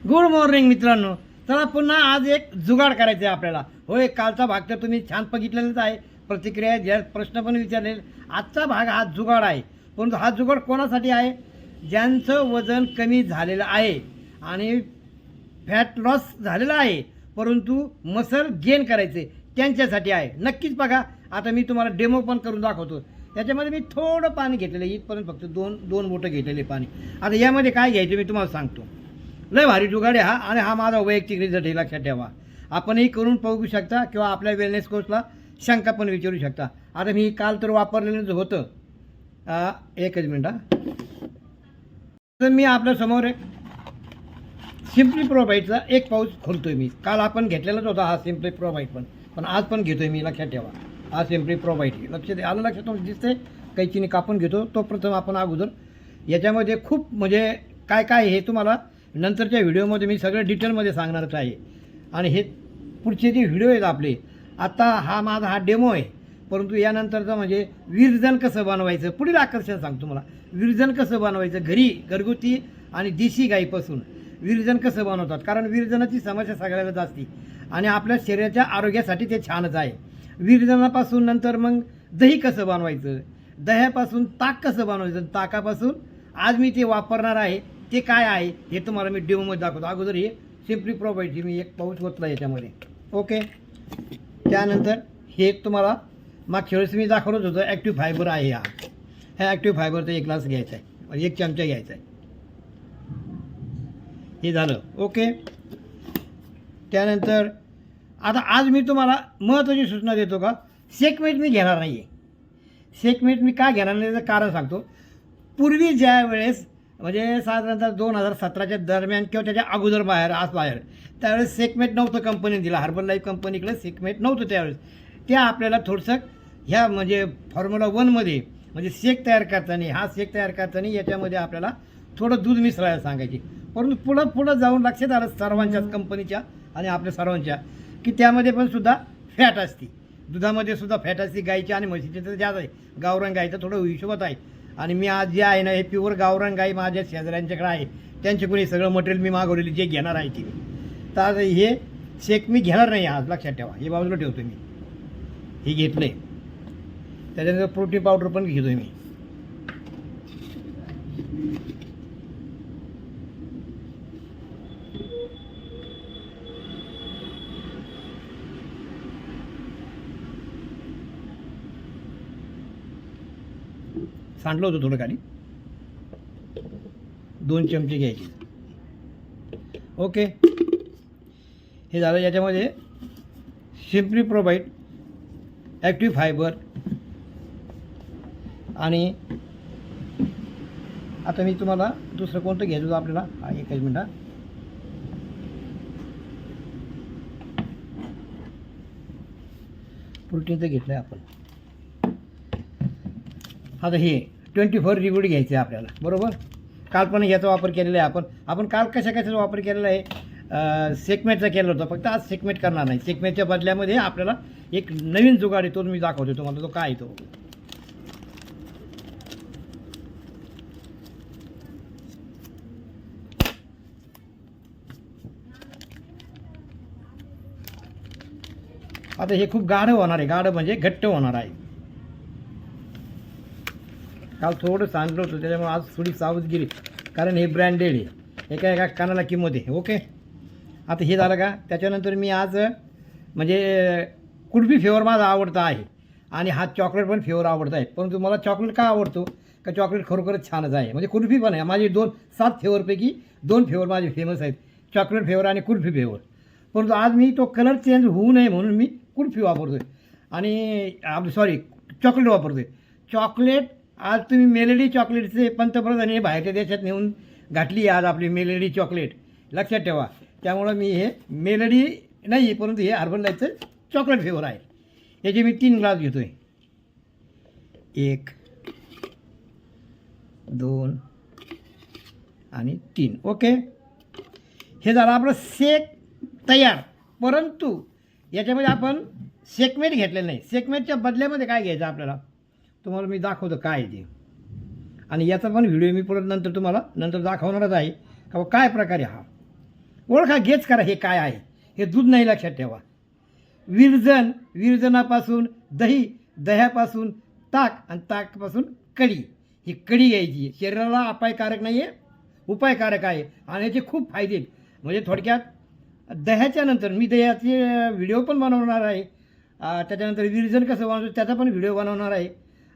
Good morning मित्रांनो. चला पुन्हा आज एक जुगाड करायचं आहे आपल्याला. होय, कालचा भाग तर तुम्ही छान बघितलेलाच आहे, प्रतिक्रिया ज्या प्रश्न पण विचारले. आजचा भाग हा जुगाड आहे, परंतु हा जुगाड कोणासाठी आहे? ज्यांचं वजन कमी झालेलं आहे आणि फॅट लॉस झालेला आहे परंतु मसल गेन करायचे त्यांच्यासाठी आहे. नक्कीच बघा. आता मी तुम्हाला डेमो पण करून दाखवतो. त्याच्यामध्ये मी थोडं पाणी घेतलेलं आहे, इथपर्यंत फक्त दोन बोटं घेतलेले पाणी. आता यामध्ये काय घ्यायचं मी तुम्हाला सांगतो. लय भारी जुगाड आहे हा, आणि हा माझा वैयक्तिक रिझल्ट आहे, लक्षात ठेवा. आपणही करून बघू शकता किंवा आपल्या वेलनेस कोचला शंका पण विचारू शकता. आता मी काल तर वापरलेलं होतं. एकच मिनिट हा. तर मी आपल्यासमोर एक सिम्पली प्रोबाईटचा एक पाऊच खोलतोय मी. काल आपण घेतलेलाच होता हा सिम्पली प्रोबाईट, पण आज पण घेतोय मी, लक्षात ठेवा. हा सिम्पली प्रोबाईट आलं लक्षात दिसते. कैचीने कापून घेतो तो प्रथम आपण अगोदर. याच्यामध्ये खूप म्हणजे काय काय हे तुम्हाला नंतरच्या व्हिडिओमध्ये मी सगळं डिटेलमध्ये सांगणारच आहे. आणि हे पुढचे जे व्हिडिओ आहेत आपले, आता हा माझा हा डेमो आहे, परंतु यानंतरचं म्हणजे विरजन कसं बनवायचं पुढील आकर्षण सांगतो तुम्हाला. विरजन कसं बनवायचं घरगुती आणि देशी गाईपासून विरजन कसं बनवतात, कारण विरजनाची समस्या सगळ्यालाच असते आणि आपल्या शरीराच्या आरोग्यासाठी ते छानच आहे. विरजनापासून नंतर मग दही कसं बनवायचं, दह्यापासून ताक कसं बनवायचं, ताकापासून आज मी ते वापरणार आहे ते काय आहे हे तुम्हाला मी डेमोमध्ये दाखवतो. अगोदर हे सिम्पली प्रोबाईटची मी एक पाऊच ओतला याच्यामध्ये. ओके. त्यानंतर हे तुम्हाला मागच्या वेळेस मी दाखवत होतं ॲक्टिव्ह फायबर आहे. ह्या ॲक्टिव्ह फायबरचा एक ग्लास घ्यायचा आहे, एक चमचा घ्यायचा आहे. हे झालं. ओके. त्यानंतर आता आज मी तुम्हाला महत्त्वाची सूचना देतो का, शेकमेट मी घेणार नाही आहे. शेकमेट मी का घेणार नाही याचं कारण सांगतो. पूर्वी ज्या वेळेस म्हणजे साधारणतः 2017च्या दरम्यान किंवा त्याच्या अगोदर बाहेर त्यावेळेस शेकमेट नव्हतं कंपनीने दिला. हर्बल लाईफ कंपनीकडे शेकमेट नव्हतं त्यावेळेस. त्या आपल्याला थोडंसं ह्या म्हणजे फॉर्म्युला 1मध्ये म्हणजे शेक तयार करताना याच्यामध्ये आपल्याला थोडं दूध मिसळायला सांगायचे. परंतु पुढं जाऊन लक्षात आलं सर्वांच्याच कंपनीच्या आणि आपल्या सर्वांच्या की त्यामध्ये पण सुद्धा फॅट असते. दुधामध्ये सुद्धा फॅट असते गाईच्या आणि म्हशीच्या तर जास्त आहे. गावरान गाईचं थोडं हिशोबात आहे. आणि मी आज जे आहे ना हे प्युअर गावरान गाई माझ्या शेजाऱ्यांच्याकडे आहे, त्यांच्याकडून सगळं मटेरियल मी मागवलेली जे घेणार आहे ती. तर आता हे शेक मी घेणार नाही आज, लक्षात ठेवा. हे बाजूला ठेवतो मी. हे घेतलं आहे. त्याच्यानंतर प्रोटीन पावडर पण घेतो मी. सांडलं होतं थोडं खाली. 2 चमचे घ्यायचे. ओके. हे झालं. याच्यामध्ये सिम्पली प्रोबाईट, ॲक्टिव्ह फायबर आणि आता मी तुम्हाला दुसरं कोणतं घ्यायचं होतं आपल्याला. हा एकच मिनटं. प्रोटीनचं घेतलं आहे आपण. आता हे 24 रिगुडी घ्यायचे आहे आपल्याला, बरोबर. काल पण याचा वापर केलेला आहे आपण काल कशाचा वापर केलेला आहे, शेकमेटचा केला होता. फक्त आज शेकमेट करणार नाही. शेकमेटच्या बदल्यामध्ये आपल्याला एक नवीन जुगाड आहे, तो मी दाखवतो तुम्हाला. तो काय तो आता हे खूप गाढ होणार आहे. गाढ म्हणजे घट्ट होणार आहे. काल थोडं सांगलं होतं त्याच्यामुळे आज थोडी सावधगिरी, कारण हे ब्रँडेड आहे. एका कानाला किंमत आहे. ओके. आता हे झालं का. त्याच्यानंतर मी आज म्हणजे कुल्फी फ्लेवर माझा आवडता आहे आणि हा चॉकलेट पण फ्लेवर आवडता आहे. परंतु मला चॉकलेट का आवडतो का, चॉकलेट खरोखरच छानच आहे. म्हणजे कुल्फी पण आहे माझी 7 फ्लेवरपैकी 2 फ्लेवर माझे फेमस आहेत, चॉकलेट फ्लेवर आणि कुल्फी फ्लेवर. परंतु आज मी तो कलर चेंज होऊ नये म्हणून मी कुल्फी वापरतो आहे आणि चॉकलेट वापरतो आहे. चॉकलेट आज तुम्ही मेलेडी चॉकलेटचे पंतप्रधानांनी बाहेरच्या देशात नेऊन घातली आज आपली मेलेडी चॉकलेट, लक्षात ठेवा. त्यामुळं मी हे मेलेडी नाही, परंतु हे हर्बल लाईफचं चॉकलेट फ्लेवर आहे. याचे मी 3 ग्लास घेतो आहे. 1 2 आणि 3. ओके. हे झालं आपलं शेक तयार. परंतु याच्यामध्ये आपण शेकमेट घेतलेलं नाही. शेकमेटच्या बदल्यामध्ये काय घ्यायचं आपल्याला तुम्हाला मी दाखवतो काय ते. आणि याचा पण व्हिडिओ मी परत नंतर तुम्हाला दाखवणारच आहे का काय प्रकारे हा. ओळखा, गेच करा हे काय आहे. हे दूध नाही, लक्षात ठेवा. विरजन, विरजनापासून दही, दह्यापासून ताक आणि ताकपासून कढी. ही कढी घ्यायची. शरीराला अपायकारक नाही आहे, उपायकारक आहे आणि याचे खूप फायदे आहेत. म्हणजे थोडक्यात दह्याच्या नंतर मी दह्याचे व्हिडिओ पण बनवणार आहे. त्याच्यानंतर विरजन कसं बनवतो त्याचा पण व्हिडिओ बनवणार आहे.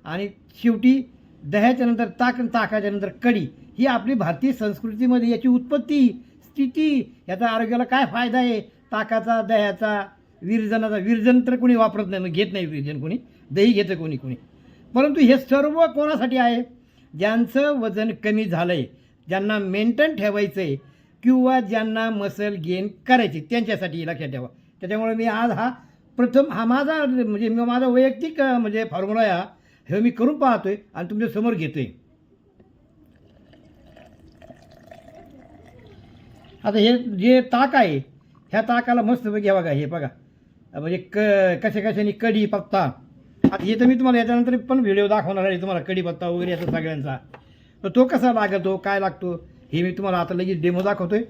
आणि शेवटी दह्याच्या नंतर ताक आणि ताकाच्या नंतर कढी. ही आपली भारतीय संस्कृतीमध्ये याची उत्पत्ती, स्थिती, याचा आरोग्याला काय फायदा आहे, ताकाचा, दह्याचा, विरजनाचा. विरजन तर कोणी वापरत नाही, मग घेत नाही विरजन कोणी, दही घेतं कोणी कोणी. परंतु हे सर्व कोणासाठी आहे? ज्यांचं वजन कमी झालं आहे, ज्यांना मेंटेन ठेवायचं आहे किंवा ज्यांना मसल गेन करायचे, त्यांच्यासाठी, लक्षात ठेवा. त्याच्यामुळे मी आज हा माझा वैयक्तिक म्हणजे फॉर्म्युला आहे. हे मी करून पाहतोय आणि तुमच्या समोर घेतोय. आता हे जे ताक आहे, ह्या ताकाला मस्तपैकी बघा, हे बघा म्हणजे कशाने कढी पत्ता. आता हे तर मी तुम्हाला याच्यानंतर पण व्हिडिओ दाखवणार आहे तुम्हाला, कढीपत्ता वगैरे याचा सगळ्यांचा. तर तो कसा लागतो, काय लागतो, हे मी तुम्हाला आता लगेच डेमो दाखवतोय.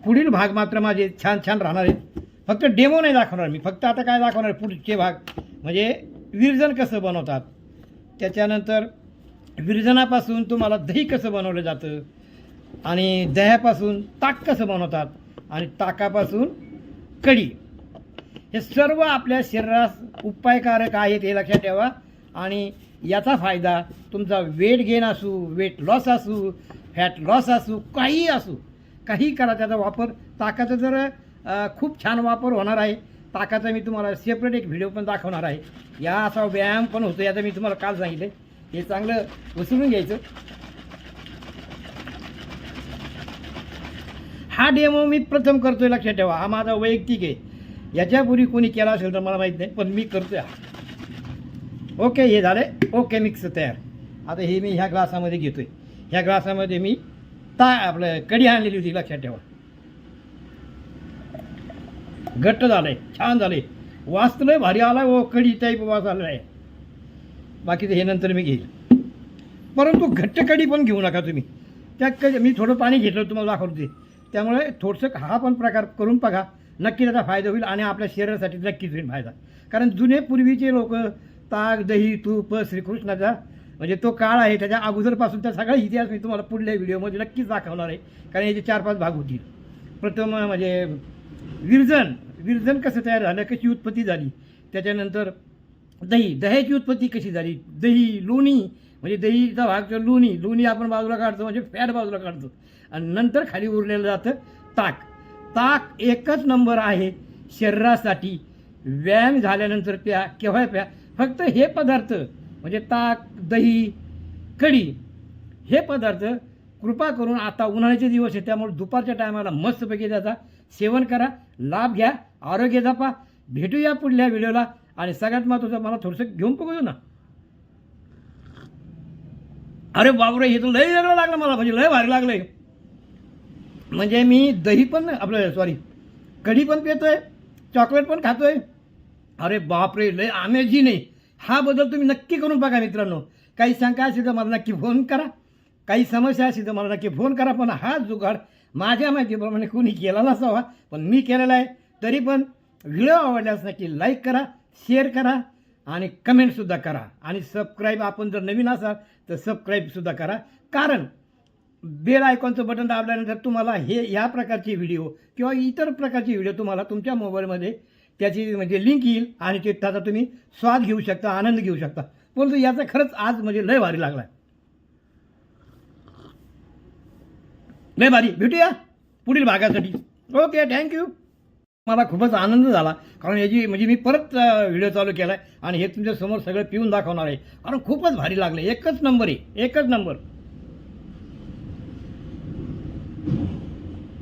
पुढील भाग मात्र माझे छान छान राहणार आहेत. फक्त डेमो नाही दाखवणार मी, फक्त आता काय दाखवणार, पुढचे भाग म्हणजे विरजन कसं बनवतात, त्याच्यानंतर विरजनापासून तुम्हाला दही कसं बनवलं जातं, आणि दह्यापासून ताक कसं बनवतात, आणि ताकापासून कढी. हे सर्व आपल्या शरीरास उपायकारक आहेत, हे लक्षात ठेवा. आणि याचा फायदा तुमचा वेट गेन असू, वेट लॉस असू, फॅट लॉस असू, काहीही असू, काही करा त्याचा वापर. ताकाचा जर खूप छान वापर होणार आहे. ताकाचा मी तुम्हाला सेपरेट एक व्हिडिओ पण दाखवणार आहे. या असा व्यायाम पण होतो, याचं मी तुम्हाला काल सांगितलं. हे चांगलं उचलून घ्यायचं. हा डेमो मी प्रथम करतोय, लक्षात ठेवा. हा माझा वैयक्तिक आहे. याच्यापूर्वी कोणी केला असेल तर मला माहीत नाही, पण मी करतोय. ओके, हे झाले. ओके, मिक्स तयार. आता हे मी ह्या ग्लासामध्ये घेतोय. ह्या ग्लासामध्ये मी आपलं कढी आणलेली होती, लक्षात ठेवा. घट्ट झालंय, छान झालंय, वाचलंय, भारी आला व कढी टाईप वास आला आहे. बाकीचं हे नंतर मी घेईल. परंतु घट्ट कढी पण घेऊ नका तुम्ही. मी थोडं पाणी घेतलं तुम्हाला दाखवते. त्यामुळे थोडंसं हा पण प्रकार करून बघा, नक्की त्याचा फायदा होईल आणि आपल्या शरीरासाठी नक्कीच होईल फायदा. कारण जुने पूर्वीचे लोक ताक, दही, तूप, श्रीकृष्णाचा म्हणजे तो काळ आहे, त्याच्या अगोदरपासून त्या सगळा इतिहास मी तुम्हाला पुढल्या व्हिडिओमध्ये नक्कीच दाखवणार आहे. कारण याचे 4-5 भाग होतील. प्रथम म्हणजे विरजन कसं तयार झालं, कशी उत्पत्ती झाली, त्याच्यानंतर दह्याची उत्पत्ती कशी झाली, दही, लोणी म्हणजे दहीचा भाग लोणी आपण बाजूला काढतो, म्हणजे फॅट बाजूला काढतो, आणि नंतर खाली उरलेलं जातं ताक एकच नंबर आहे शरीरासाठी. व्यायाम झाल्यानंतर केव्हा प्या. फक्त हे पदार्थ म्हणजे ताक, दही, कढी हे पदार्थ कृपा करून, आता उन्हाळ्याचे दिवस आहे त्यामुळे दुपारच्या टायमाला मस्तपैकी त्याचा सेवन करा, लाभ घ्या, आरोग्य जपा. भेटूया पुढल्या व्हिडिओला. आणि सगळ्यात महत्त्वाचं, मला थोडंसं घेऊन बघू ना. अरे बापरे, हे तर लय वेगळं लागलं मला, म्हणजे लय भारी लागलंय. म्हणजे मी दही पण कढी पण पितोय, चॉकलेट पण खातोय. अरे बापरे, लय अमेझिंग आहे. हा बदल तुम्ही नक्की करून बघा मित्रांनो. काही शंका असेल तर मला नक्की फोन करा, काही समस्या असेल तर मला नक्की फोन करा. पण हा जुगाड माझ्या माहितीप्रमाणे कोणी केला नसावा, पण मी केलेला आहे. तरी पण व्हिडिओ आवडल्यास नक्की लाईक करा, शेअर करा आणि कमेंटसुद्धा करा. आणि सबस्क्राईब, आपण जर नवीन असाल तर सबस्क्राईबसुद्धा करा. कारण बेल आयकॉनचं बटन दाबल्यानंतर तुम्हाला ह्या प्रकारचे व्हिडिओ किंवा इतर प्रकारचे व्हिडिओ तुम्हाला तुमच्या मोबाईलमध्ये त्याची म्हणजे लिंक येईल आणि त्याचा तुम्ही स्वाद घेऊ शकता, आनंद घेऊ शकता. परंतु याचा खरंच आज म्हणजे लय भारी लागला, लय भारी. भेटूया पुढील भागासाठी. Okay, thank you. मला खूपच आनंद झाला, कारण याची म्हणजे मी परत व्हिडिओ चालू केला आहे आणि हे तुमच्यासमोर सगळं पिऊन दाखवणार आहे. कारण खूपच भारी लागलं, एकच नंबर आहे, एकच नंबर.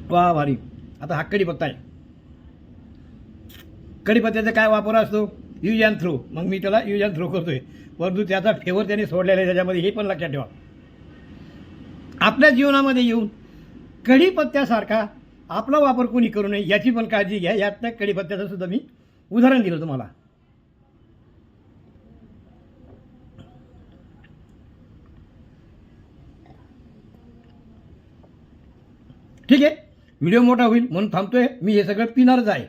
वा, भारी. आता हा कढीपत्ता आहे. कढीपत्त्याचा काय वापर असतो? Use and throw. मग मी त्याला यूज अँड थ्रो करतोय, परंतु त्याचा फ्लेवर त्याने सोडलेला आहे त्याच्यामध्ये, हे पण लक्षात ठेवा. आपल्या जीवनामध्ये येऊन कढीपत्त्यासारखा आपला वापर कोणी करू नये याची पण काळजी घ्या. यातनं कढीपत्त्याचं सुद्धा मी उदाहरण दिलं तुम्हाला. ठीक आहे. व्हिडिओ मोठा होईल म्हणून थांबतोय. मी हे सगळं पिणारच आहे.